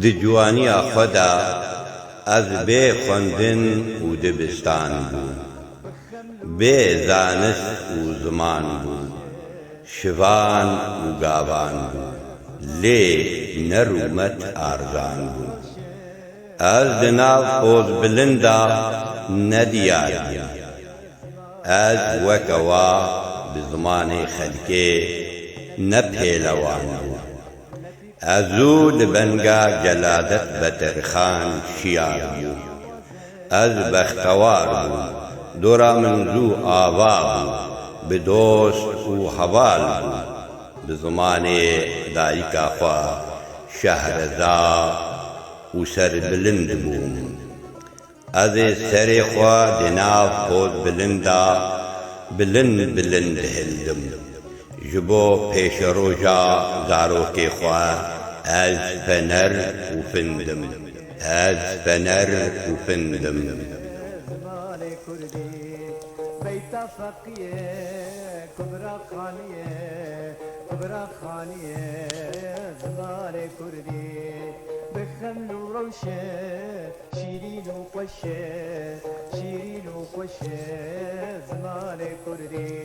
دی جوانی خدا از بێ خوێندن و دبستان بوو، بێ زانست و زمان بوو، شڤان و گاوان بوو، لێ نەر و مەت ئارزان بوو. ئەس di nav hozbilinda nediyar bûm، ez wekewa bi zimanê xelkê ne pêlewan bûm. Ez û li benga celadet betirxan şiyar bûm. Ez bextewar bûm، dora min zû ava bû، bi dost û heval bû. Bi zimanê dayîka xwe şehreza û serbilind bûm. Ez ê serê xwe di nav hozbilinda bilind bilind hildim. Ji bo pêşeroja zarokê xwe ez fener û findim، ez fener û findim. بخمل وروشة شيرين وقشة، شيرين وقشة زمان كردي.